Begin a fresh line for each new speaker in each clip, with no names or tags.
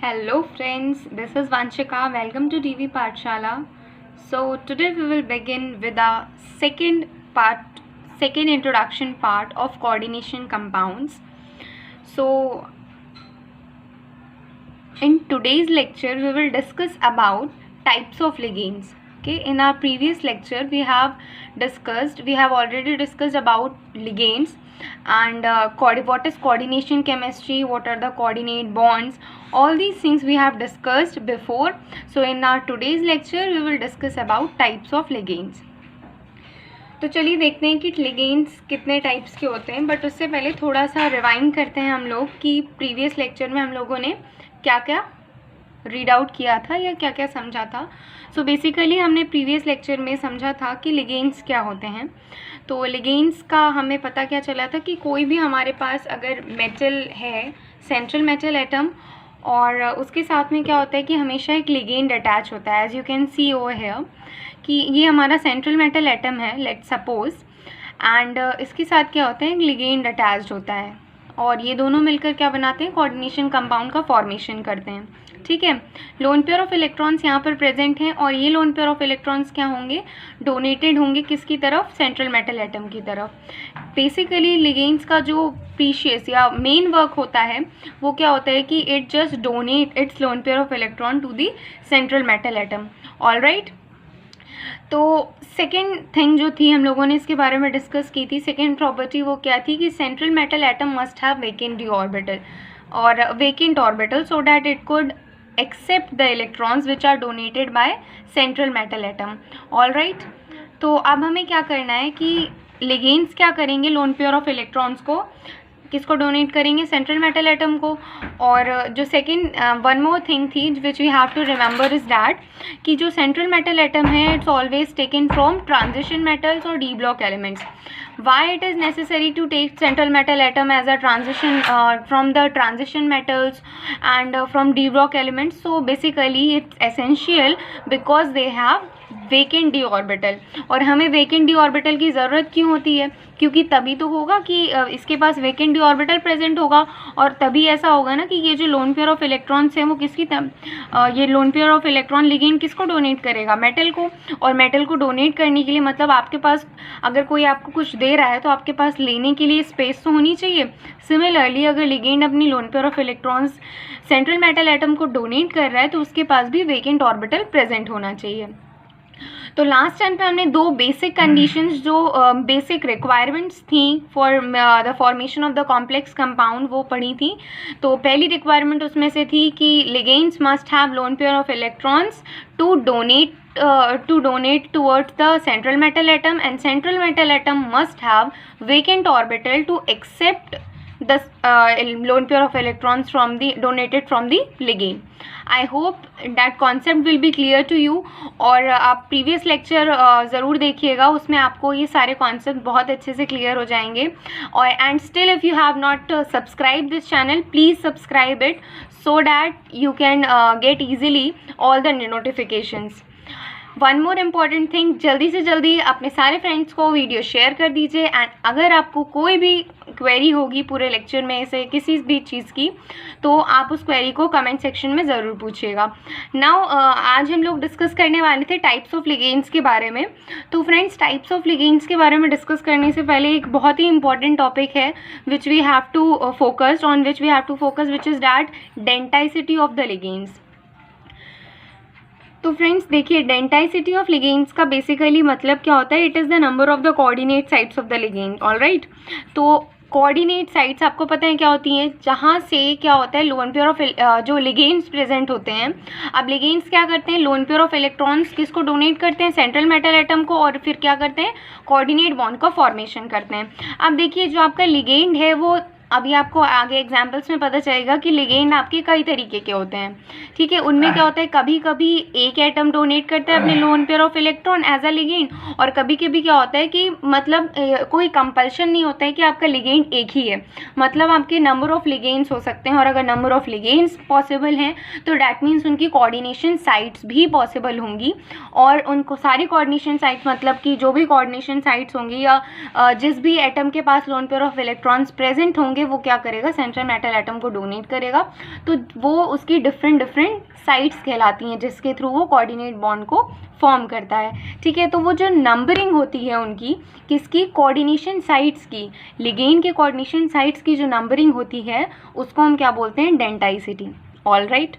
Hello friends, this is Vanshika. Welcome to TV Pathshala. So today we will begin with the second introduction part of coordination compounds. So in today's lecture we will discuss about types of ligands. Okay, in our previous lecture we have already discussed about ligands and what is coordination chemistry, what are the coordinate bonds, all these things we have discussed before. So in our today's lecture we will discuss about types of ligands. तो चलिए देखते हैं कि ligands कितने types के होते हैं, but उससे पहले थोड़ा सा रिवाइंड करते हैं हम लोग कि प्रीवियस लेक्चर में हम लोगों ने क्या क्या रीड आउट किया था या क्या क्या समझा था. सो बेसिकली हमने प्रीवियस लेक्चर में समझा था कि लिगेंड्स क्या होते हैं. तो लिगेंड्स का हमें पता क्या चला था कि कोई भी हमारे पास अगर मेटल है, सेंट्रल मेटल एटम, और उसके साथ में क्या होता है कि हमेशा एक लिगेंड अटैच होता है. As you can see over here कि ये हमारा सेंट्रल मेटल एटम है, लेट्स सपोज, एंड इसके साथ क्या होता है, एक लिगेंड अटैच्ड होता है और ये दोनों मिलकर क्या बनाते हैं, कोऑर्डिनेशन कंपाउंड का फॉर्मेशन करते हैं. ठीक है, लोन पेयर ऑफ इलेक्ट्रॉन्स यहाँ पर प्रेजेंट हैं और ये लोन पेयर ऑफ इलेक्ट्रॉन्स क्या होंगे, डोनेटेड होंगे किसकी तरफ, सेंट्रल मेटल एटम की तरफ. बेसिकली लिगेंड्स का जो प्रीशियस या मेन वर्क होता है वो क्या होता है कि it just donate its lone pair of electron to the central metal atom. All right, तो सेकेंड थिंग जो थी हम लोगों ने इसके बारे में डिस्कस की थी, सेकेंड प्रॉपर्टी वो क्या थी कि central metal atom must have vacant d orbital और vacant orbital so that it could accept the electrons which are donated by central metal atom. All right, तो अब हमें क्या करना है कि लिगेंड्स क्या करेंगे, लोन पेयर ऑफ इलेक्ट्रॉन्स को किसको डोनेट करेंगे, सेंट्रल मेटल एटम को. और जो सेकेंड वन मोर थिंग थी which we have to remember is that कि जो सेंट्रल मेटल एटम है it's always taken from transition metals और d block elements. Why it is necessary to take central metal atom as a transition from the transition metals and from d block elements? So basically it's essential because they have vacant d orbital. और हमें vacant d orbital की ज़रूरत क्यों होती है, क्योंकि तभी तो होगा कि इसके पास वेकेंट डी ऑर्बिटल प्रेजेंट होगा और तभी ऐसा होगा ना कि ये जो लोन पेयर ऑफ इलेक्ट्रॉन्स हैं वो ये loan pair of electron ligand किसको डोनेट करेगा, मेटल को. और मेटल को डोनेट करने के लिए मतलब आपके पास अगर कोई आपको कुछ दे रहा है तो आपके पास लेने के लिए स्पेस तो होनी चाहिए. सिमिलरली अगर लिगेंड अपनी loan pair of electrons central metal atom को डोनेट कर रहा है तो उसके पास भी वेकेंट ऑर्बिटल प्रेजेंट होना चाहिए. तो लास्ट टाइम पे हमने दो बेसिक कंडीशंस जो बेसिक रिक्वायरमेंट्स थी for the formation of the complex compound वो पढ़ी थी. तो पहली रिक्वायरमेंट उसमें से थी कि ligands must have lone pair of electrons to donate towards the central metal atom, and central metal atom must have vacant orbital to accept the lone pair of electrons donated from the ligand. I hope that concept will be clear to you. और आप previous lecture ज़रूर देखिएगा, उसमें आपको ये सारे concept बहुत अच्छे से क्लियर हो जाएंगे. और and still if you have not subscribe this channel, please subscribe it so that you can get easily all the notifications. One more important thing, जल्दी से जल्दी अपने सारे फ्रेंड्स को वीडियो शेयर कर दीजिए. एंड अगर आपको कोई भी क्वेरी होगी पूरे लेक्चर में से किसी भी चीज़ की तो आप उस क्वेरी को कमेंट सेक्शन में ज़रूर पूछिएगा. नाउ आज हम लोग डिस्कस करने वाले थे टाइप्स ऑफ लिगेंड्स के बारे में. तो फ्रेंड्स, टाइप्स ऑफ लिगेंड्स के बारे में डिस्कस करने से पहले एक बहुत ही इंपॉर्टेंट टॉपिक है which we have to focus which is that denticity of the ligands. तो फ्रेंड्स देखिए, डेंटाइसिटी ऑफ लिगेंड्स का बेसिकली मतलब क्या होता है, it is the number of the coordinate sites of the ligand. All right, तो coordinate sites आपको पता है क्या होती हैं, जहाँ से क्या होता है लोन पेयर ऑफ जो लिगेंड्स प्रेजेंट होते हैं. अब लिगेंड्स क्या करते हैं, लोन पेयर ऑफ इलेक्ट्रॉन्स किसको डोनेट करते हैं, सेंट्रल मेटल एटम को, और फिर क्या करते हैं, कोऑर्डिनेट बॉन्ड का फॉर्मेशन करते हैं. अब देखिए जो आपका लिगेंड है वो अभी आपको आगे एग्जाम्पल्स में पता चलेगा कि लिगेंड आपके कई तरीके के होते हैं. ठीक है, उनमें क्या होता है, कभी कभी एक एटम डोनेट करता है अपने lone pair of electron as a ligand, और कभी कभी क्या होता है कि मतलब कोई कंपल्शन नहीं होता है कि आपका लिगेंड एक ही है. मतलब आपके नंबर ऑफ लिगेंड्स हो सकते हैं, और अगर नंबर ऑफ लिगेंड्स पॉसिबल हैं तो डैट मीन्स उनकी कोऑर्डिनेशन साइट्स भी पॉसिबल होंगी. और उनको सारी कोऑर्डिनेशन साइट्स मतलब कि जो भी कोऑर्डिनेशन साइट्स होंगी या जिस भी एटम के पास lone pair of electrons present होंगे होंगे वो क्या करेगा, सेंट्रल मेटल एटम को डोनेट करेगा, तो वो उसकी डिफरेंट साइट्स कहलाती हैं जिसके थ्रू वो कोऑर्डिनेट बॉन्ड को फॉर्म करता है। ठीक है, तो वो जो नंबरिंग होती है उनकी, किसकी, कोऑर्डिनेशन साइट्स की, लिगेंड के कोऑर्डिनेशन साइट्स की जो नंबरिंग होती है उसको हम क्या बोलते हैं, denticity. All right,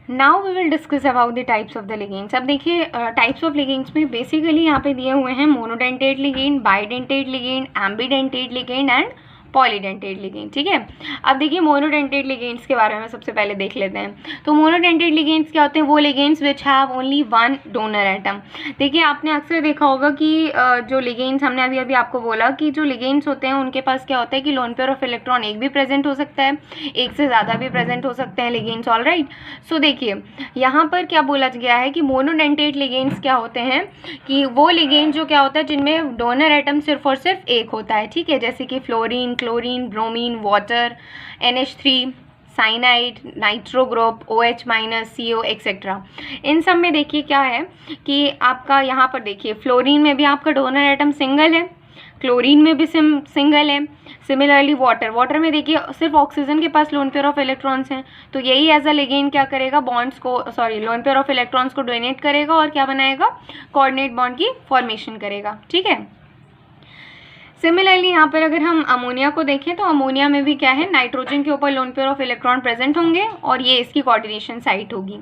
now we will discuss about the types of the ligands. अब देखिए टाइप्स ऑफ लिगेंड्स में बेसिकली यहाँ पे दिए हुए हैं monodentate ligand, bidentate ligand, ambidentate ligand and polydentate ligand. ठीक है, अब देखिए मोनोडेंटेट लिगेंड्स के बारे में सबसे पहले देख लेते हैं। तो मोनोडेंटेट लिगेंड्स क्या होते हैं, वो ligands which have only one donor atom. देखिए आपने अक्सर देखा होगा कि जो लिगेंड्स हमने अभी अभी आपको बोला कि जो लिगेंड्स होते हैं उनके पास क्या होता है कि लोन पेयर ऑफ इलेक्ट्रॉन एक भी प्रेजेंट हो सकता है, एक से ज़्यादा भी प्रेजेंट हो सकते हैं लिगेंड्स। ऑल राइट, सो देखिए यहाँ पर क्या बोला गया है कि मोनोडेंटेट लिगेंड्स क्या होते हैं कि वो लिगेंड जो क्या होता है जिनमें डोनर एटम सिर्फ और सिर्फ एक होता है। ठीक है, जैसे कि fluorine, chlorine, bromine, water, NH3, cyanide, nitro group, OH minus, CO etcetera. इन सब में देखिए क्या है कि आपका यहाँ पर देखिए फ्लोरीन में भी आपका डोनर एटम सिंगल है, क्लोरीन में भी सिंगल है। सिमिलरली वाटर में देखिए सिर्फ ऑक्सीजन के पास लोन पेयर ऑफ इलेक्ट्रॉन्स हैं, तो यही एज अ लिगेंड क्या करेगा, बॉन्ड्स को लोन पेयर ऑफ इलेक्ट्रॉन्स को डोनेट करेगा और क्या बनाएगा, कोऑर्डिनेट बॉन्ड की फॉर्मेशन करेगा। ठीक है, सिमिलरली यहाँ पर अगर हम अमोनिया को देखें तो अमोनिया में भी क्या है, नाइट्रोजन के ऊपर loan pair of electron present होंगे और ये इसकी कोऑर्डिनेशन साइट होगी।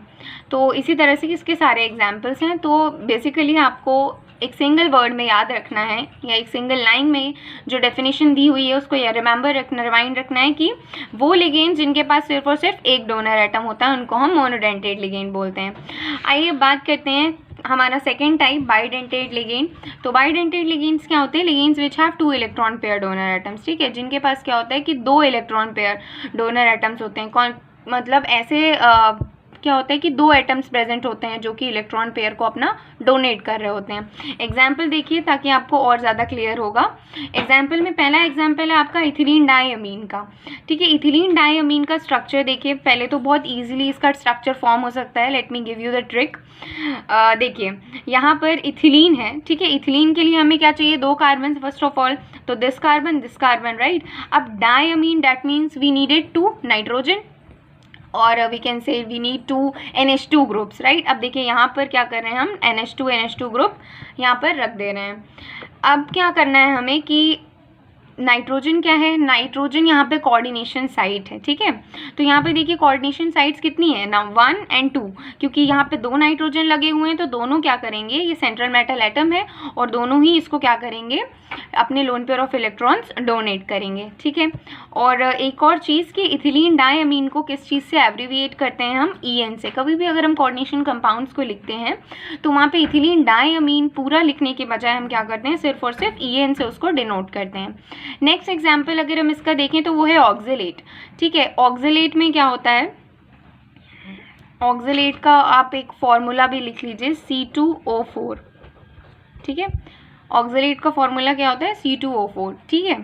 तो इसी तरह से इसके सारे एग्जांपल्स हैं। तो बेसिकली आपको एक सिंगल वर्ड में याद रखना है या एक सिंगल लाइन में जो डेफिनेशन दी हुई है उसको रिमाइंड रखना है कि वो लिगेंड जिनके पास सिर्फ और सिर्फ एक डोनर एटम होता है उनको हम मोनोडेंटेट लिगेंड बोलते हैं। आइए बात करते हैं हमारा सेकेंड टाइप, बाइडेंटेट लिगेंड। तो बाइडेंटेट लिगेंड्स क्या होते हैं, ligands which have 2 electron pair donor atoms. ठीक है, जिनके पास क्या होता है कि 2 इलेक्ट्रॉन पेयर डोनर एटम्स होते हैं। मतलब ऐसे क्या होता है कि 2 एटम्स प्रेजेंट होते हैं जो कि इलेक्ट्रॉन पेयर को अपना डोनेट कर रहे होते हैं। एग्जाम्पल देखिए ताकि आपको और ज़्यादा क्लियर होगा। एग्जाम्पल में पहला एग्जाम्पल है आपका इथिलीन डाइअमीन का। ठीक है, इथिलीन डाइअमीन का स्ट्रक्चर देखिए, पहले तो बहुत ईजिली इसका स्ट्रक्चर फॉर्म हो सकता है। Let me give you the trick. देखिए यहाँ पर इथिलीन है। ठीक है, इथिलीन के लिए हमें क्या चाहिए, 2 कार्बन फर्स्ट ऑफ ऑल, तो दिस कार्बन राइट। अब diamine that means we needed 2 nitrogen और we can say we need 2 NH2 groups right. अब देखिए यहाँ पर क्या कर रहे हैं हम, NH2 ग्रुप यहाँ पर रख दे रहे हैं। अब क्या करना है हमें कि नाइट्रोजन क्या है, नाइट्रोजन यहाँ पे कोऑर्डिनेशन साइट है। ठीक है, तो यहाँ पे देखिए कोऑर्डिनेशन साइट्स कितनी है ना, 1 और 2, क्योंकि यहाँ पे 2 नाइट्रोजन लगे हुए हैं तो दोनों क्या करेंगे, ये सेंट्रल मेटल एटम है और दोनों ही इसको क्या करेंगे, अपने lone pair of electrons donate करेंगे। ठीक है, और एक और चीज़ कि इथिलीन डाइअमीन को किस चीज़ से एब्रीविएट करते हैं हम, EN से। कभी भी अगर हम कोऑर्डिनेशन कंपाउंड्स को लिखते हैं तो वहाँ पे इथिलीन डाइअमीन पूरा लिखने के बजाय हम क्या करते हैं, सिर्फ और सिर्फ EN से उसको डिनोट करते हैं। नेक्स्ट एग्जाम्पल अगर हम इसका देखें तो वो है ऑक्जेलेट। ठीक है, ऑक्जेलेट में क्या होता है, ऑक्जेलेट का आप एक फॉर्मूला भी लिख लीजिए, C2O4। ठीक है, ऑक्जेलेट का फॉर्मूला क्या होता है, C2O4। ठीक है,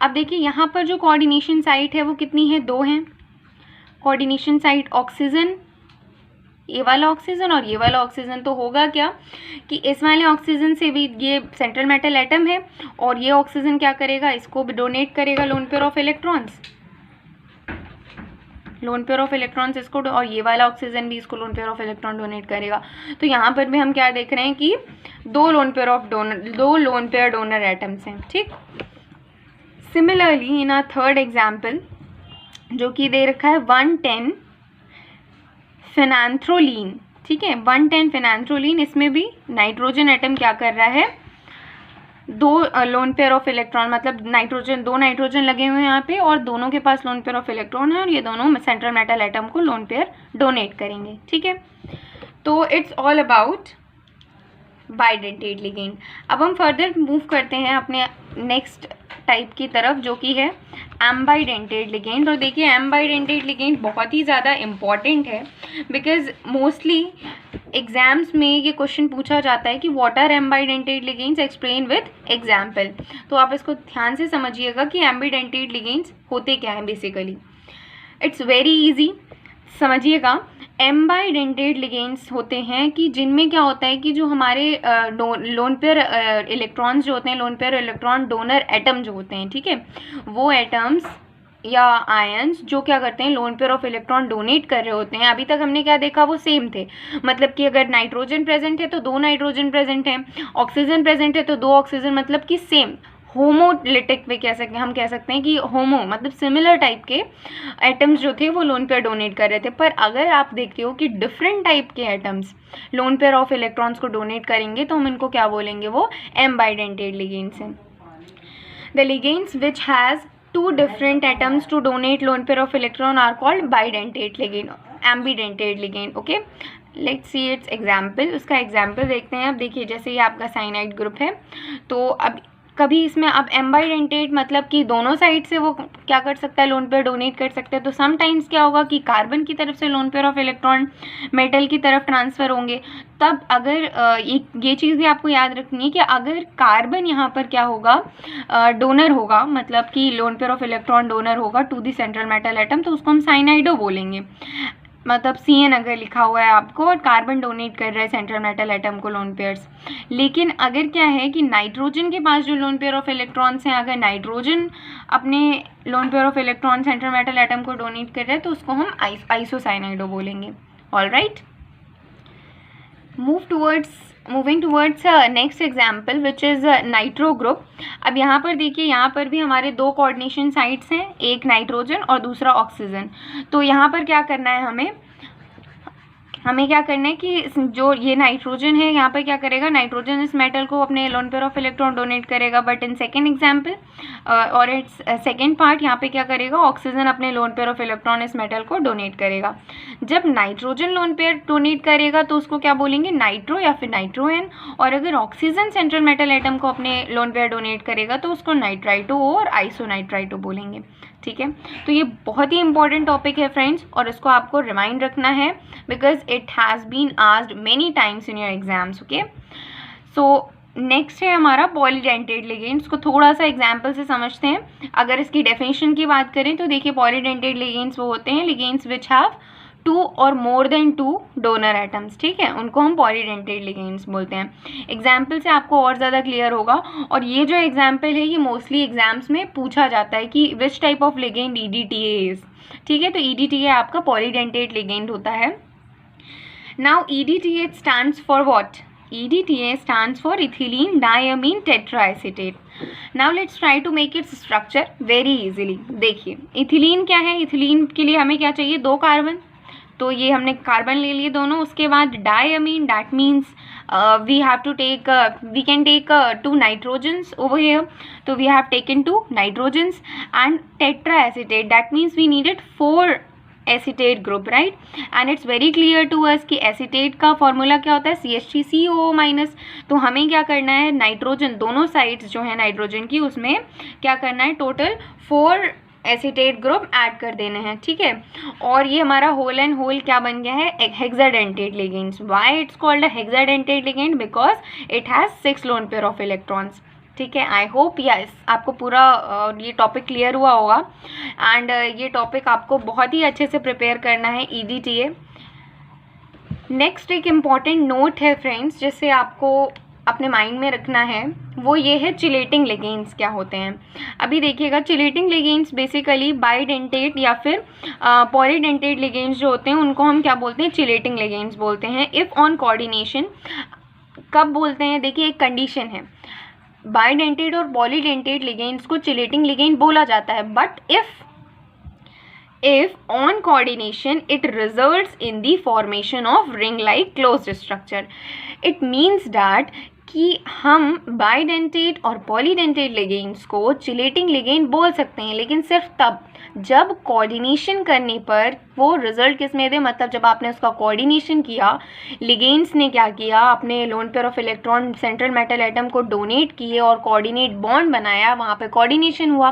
अब देखिए यहाँ पर जो कोऑर्डिनेशन साइट है वो कितनी है, 2 हैं। कोऑर्डिनेशन साइट ऑक्सीजन, ये वाला ऑक्सीजन और ये वाला ऑक्सीजन, तो होगा क्या कि इस वाले ऑक्सीजन से भी ये सेंट्रल मेटल एटम है और ये ऑक्सीजन क्या करेगा, इसको भी डोनेट करेगा लोन पेयर ऑफ इलेक्ट्रॉन्स, इसको, और ये वाला ऑक्सीजन भी इसको loan pair of electron donate करेगा। तो यहाँ पर भी हम क्या देख रहे हैं कि 2 लोन पेयर डोनर एटम्स हैं। ठीक, similarly in a third example जो कि दे रखा है 110 फेनांथ्रोलीन। ठीक है, 110 फेनांथ्रोलीन, इसमें भी नाइट्रोजन एटम क्या कर रहा है, 2 लोन पेयर ऑफ इलेक्ट्रॉन, मतलब दो नाइट्रोजन लगे हुए हैं यहाँ पे और दोनों के पास लोन पेयर ऑफ इलेक्ट्रॉन है और ये दोनों सेंट्रल मेटल एटम को लोन पेयर डोनेट करेंगे। ठीक है, तो it's all about bidentate ligand. अब हम फर्दर मूव करते हैं अपने नेक्स्ट टाइप की तरफ जो कि है एम्बाइडेंटेट लिगेंड। और देखिए एम्बाइडेंटेट लिगेंड बहुत ही ज़्यादा इम्पॉर्टेंट है बिकॉज मोस्टली एग्जाम्स में ये क्वेश्चन पूछा जाता है कि what are ambidentate ligands, explain with example. तो आप इसको ध्यान से समझिएगा कि एम्बाइडेंटेट लिगेंड्स होते क्या हैं बेसिकली। इट्स वेरी इजी, समझिएगा। एम्बाइडेंटेड लिगेंड्स होते हैं कि जिनमें क्या होता है कि जो हमारे लोन पेयर इलेक्ट्रॉन्स जो होते हैं, lone pair electron donor atom जो होते हैं, ठीक है, वो एटम्स या आयंस जो क्या करते हैं, loan pair of electron donate कर रहे होते हैं। अभी तक हमने क्या देखा, वो सेम थे, मतलब कि अगर नाइट्रोजन प्रेजेंट है तो 2 नाइट्रोजन प्रेजेंट हैं, ऑक्सीजन प्रेजेंट है तो 2 ऑक्सीजन, मतलब कि सेम होमोलिटिक में कह सकते हैं, हम कह सकते हैं कि होमो मतलब सिमिलर टाइप के एटम्स जो थे वो लोन पेयर डोनेट कर रहे थे। पर अगर आप देखते हो कि डिफरेंट टाइप के atoms loan pair of electrons को डोनेट करेंगे तो हम इनको क्या बोलेंगे, वो एम्बाइडेंटेड लिगेंड्स हैं। The ligands which has 2 different atoms to donate lone pair of electron are called bidentate ligand, ambidentate ligand. Okay, let's see its example. उसका एग्जाम्पल देखते हैं। अब देखिए, जैसे ये आपका साइनाइड ग्रुप है, तो अब कभी इसमें अब एम्बाइडेंटेट मतलब कि दोनों साइड से वो क्या कर सकता है, लोन पेयर डोनेट कर सकते हैं। तो समटाइम्स क्या होगा कि कार्बन की तरफ से loan pair of electron metal की तरफ ट्रांसफ़र होंगे। तब अगर ये चीज़ भी आपको याद रखनी है कि अगर कार्बन यहाँ पर क्या होगा, डोनर होगा, मतलब कि lone pair of electron donor होगा to the central metal atom, तो उसको हम साइनाइडो बोलेंगे। मतलब CN अगर लिखा हुआ है आपको और कार्बन डोनेट कर रहा है सेंट्रल मेटल एटम को लोन पेयर्स। लेकिन अगर क्या है कि नाइट्रोजन के पास जो लोन पेयर ऑफ इलेक्ट्रॉन्स हैं, अगर नाइट्रोजन अपने lone pair of electron central metal atom को डोनेट कर रहे हैं तो उसको हम आइसोसाइनाइडो बोलेंगे। All right, moving towards next example which is nitro group. अब यहाँ पर देखिए, यहाँ पर भी हमारे 2 कोऑर्डिनेशन साइट्स हैं, एक नाइट्रोजन और दूसरा ऑक्सीजन। तो यहाँ पर क्या करना है, हमें क्या करना है कि जो ये नाइट्रोजन है यहाँ पर क्या करेगा, नाइट्रोजन इस मेटल को अपने lone pair of electron donate करेगा। बट इन सेकेंड एग्जाम्पल और इट्स सेकेंड पार्ट, यहाँ पे क्या करेगा, ऑक्सीजन अपने लोन पेयर ऑफ इलेक्ट्रॉन इस मेटल को डोनेट करेगा। जब नाइट्रोजन लोन पेयर डोनेट करेगा तो उसको क्या बोलेंगे, नाइट्रो या फिर नाइट्रोएन। और अगर ऑक्सीजन सेंट्रल मेटल एटम को अपने लोन पेयर डोनेट करेगा तो उसको नाइट्राइटो और आइसोनाइट्राइटो बोलेंगे। ठीक है, तो ये बहुत ही इंपॉर्टेंट टॉपिक है फ्रेंड्स, और इसको आपको रिमाइंड रखना है because it has been asked many times in your exams. Okay, so next है हमारा पॉलीडेंटेट लिगेंड्स को थोड़ा सा एग्जाम्पल से समझते हैं। अगर इसकी डेफिनेशन की बात करें तो देखिए, पॉलीडेंटेट लिगेंड्स वो होते हैं लिगेंड्स विच हैव 2 और मोर देन 2 डोनर एटम्स। ठीक है, उनको हम पॉलीडेंटेट लिगेंड्स बोलते हैं। एग्जाम्पल से आपको और ज़्यादा क्लियर होगा। और ये जो एग्जाम्पल है ये मोस्टली एग्जाम्स में पूछा जाता है कि which type of ligand EDTA is. ठीक है, तो EDTA आपका पॉलीडेंटेट लिगेंड होता है। Now EDTA stands for what? EDTA stands for ethylene diamine tetraacetate. Now let's try to make its structure very easily. देखिए, इथिलीन क्या है, इथिलीन के लिए हमें क्या चाहिए, 2 कार्बन। तो ये हमने कार्बन ले लिए दोनों। उसके बाद diamine, that means we have to take we can take 2 nitrogens over here. So we have taken 2 nitrogens and tetraacetate, that means we needed 4 acetate group, right. And it's very clear to us कि acetate का formula क्या होता है, CH3COO-। तो हमें क्या करना है, नाइट्रोजन दोनों साइड्स जो है नाइट्रोजन की, उसमें क्या करना है, टोटल 4 एसीटेट ग्रुप ऐड कर देने हैं। ठीक है, और ये हमारा होल एंड होल क्या बन गया है, hexadentate ligands. Why it's called a hexadentate ligand, because it has 6 loan pair of electrons. ठीक है, आई होप यस आपको पूरा ये टॉपिक क्लियर हुआ होगा। एंड ये टॉपिक आपको बहुत ही अच्छे से प्रिपेयर करना है EDTA। नेक्स्ट एक इम्पॉर्टेंट नोट है फ्रेंड्स, जिससे आपको अपने माइंड में रखना है, वो ये है चिलेटिंग लिगेंड्स क्या होते हैं। अभी देखिएगा, चिलेटिंग लिगेंड्स बेसिकली बाइडेंटेट या फिर पॉलीडेंटेट लिगेंड्स जो होते हैं उनको हम क्या बोलते हैं, चिलेटिंग लिगेंड्स बोलते हैं। इफ़ ऑन कोऑर्डिनेशन, कब बोलते हैं, देखिए एक कंडीशन है, बाइडेंटेट और पॉलीडेंटेट लिगेंड्स को चिलेटिंग लिगेंड बोला जाता है। But if on coordination it results in the formation of ring like closed structure, it means that कि हम बाइडेंटेट और पॉलीडेंटेट लिगेंड्स को चिलेटिंग लिगेंड बोल सकते हैं, लेकिन सिर्फ तब जब कोऑर्डिनेशन करने पर वो रिजल्ट किस में दे, मतलब जब आपने उसका कोऑर्डिनेशन किया, लिगेंड्स ने क्या किया, अपने lone pair of electron central metal atom को डोनेट किए और कोऑर्डिनेट बॉन्ड बनाया, वहाँ पे कोऑर्डिनेशन हुआ।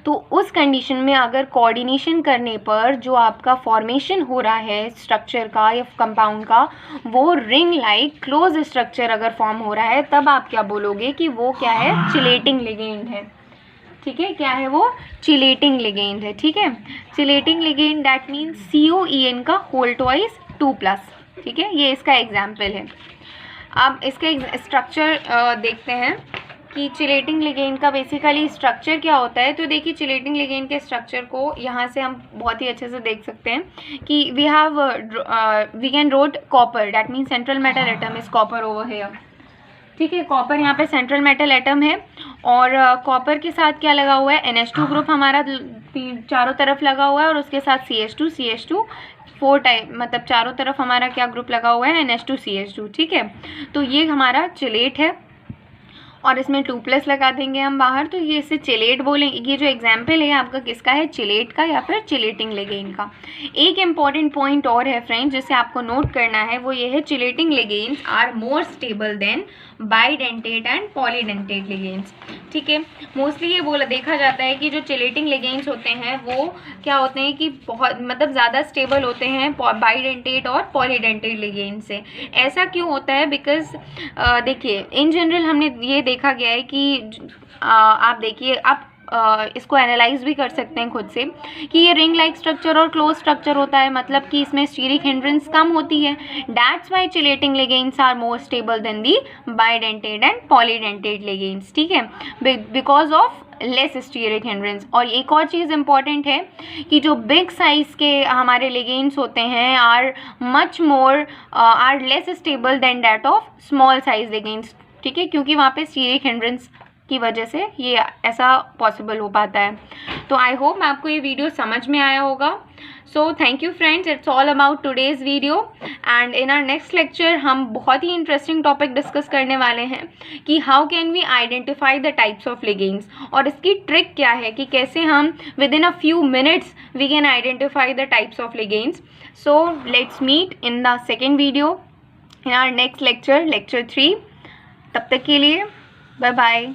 तो उस कंडीशन में अगर कोऑर्डिनेशन करने पर जो आपका फॉर्मेशन हो रहा है स्ट्रक्चर का या कंपाउंड का, वो रिंग लाइक क्लोज स्ट्रक्चर अगर फॉर्म हो रहा है, तब आप क्या बोलोगे कि वो क्या है, चिलेटिंग लिगेंड है। ठीक है, क्या है वो, चिलेटिंग लिगेंड है। ठीक है, chelating ligand that means COEN का होल ट्वाइस 2+, ठीक है, ये इसका एग्जाम्पल है। अब इसका स्ट्रक्चर देखते हैं कि चिलेटिंग लिगेंड का बेसिकली स्ट्रक्चर क्या होता है। तो देखिए चिलेटिंग लिगेंड के स्ट्रक्चर को यहाँ से हम बहुत ही अच्छे से देख सकते हैं कि we can wrote copper, that mean central metal atom is copper over here, ठीक है। कॉपर यहाँ पे सेंट्रल मेटल एटम है और कॉपर के साथ क्या लगा हुआ है, NH2 ग्रुप हमारा चारों तरफ लगा हुआ है और उसके साथ CH2 4 टाइप, मतलब चारों तरफ हमारा क्या ग्रुप लगा हुआ है, NH2 CH2, ठीक है। तो ये हमारा चिलेट है और इसमें 2+ लगा देंगे हम बाहर, तो ये इसे चिलेट बोलेंगे। ये जो एग्जाम्पल है आपका किसका है, चिलेट का या फिर चिलेटिंग लिगेंड का। एक इम्पॉर्टेंट पॉइंट और है फ्रेंड्स जिसे आपको नोट करना है, वो ये है chelating ligands are more stable than bidentate and polydentate ligands, ठीक है। मोस्टली ये देखा जाता है कि जो चिलेटिंग लिगेंड्स होते हैं वो क्या होते हैं कि बहुत मतलब ज़्यादा स्टेबल होते हैं बाइडेंटेट और पॉलीडेंटेट लिगेंड से। ऐसा क्यों होता है, बिकॉज देखिए इन जनरल हमने ये देखा गया है कि आप देखिए आप इसको एनालाइज भी कर सकते हैं खुद से कि ये रिंग लाइक स्ट्रक्चर और क्लोज स्ट्रक्चर होता है, मतलब कि इसमें स्टीरिक हिंड्रेंस कम होती है। That's why chelating ligands are more stable than the bidentate and polydentate ligands, ठीक है, because of less steric hindrance. और एक और चीज़ इंपॉर्टेंट है कि जो बिग साइज़ के हमारे लिगेंड्स होते हैं are much more or less stable than that of small size ligands, ठीक है, क्योंकि वहाँ पे स्टीरिक हिंड्रेंस की वजह से ये ऐसा पॉसिबल हो पाता है। तो आई होप आपको ये वीडियो समझ में आया होगा। So thank you friends, it's all about today's video and in our next lecture हम बहुत ही इंटरेस्टिंग टॉपिक डिस्कस करने वाले हैं कि how can we identify the types of ligands, और इसकी ट्रिक क्या है कि कैसे हम within a few minutes we can identify the types of ligands. So let's meet in the second video in our next lecture, lecture 3। तब तक के लिए बाय बाय।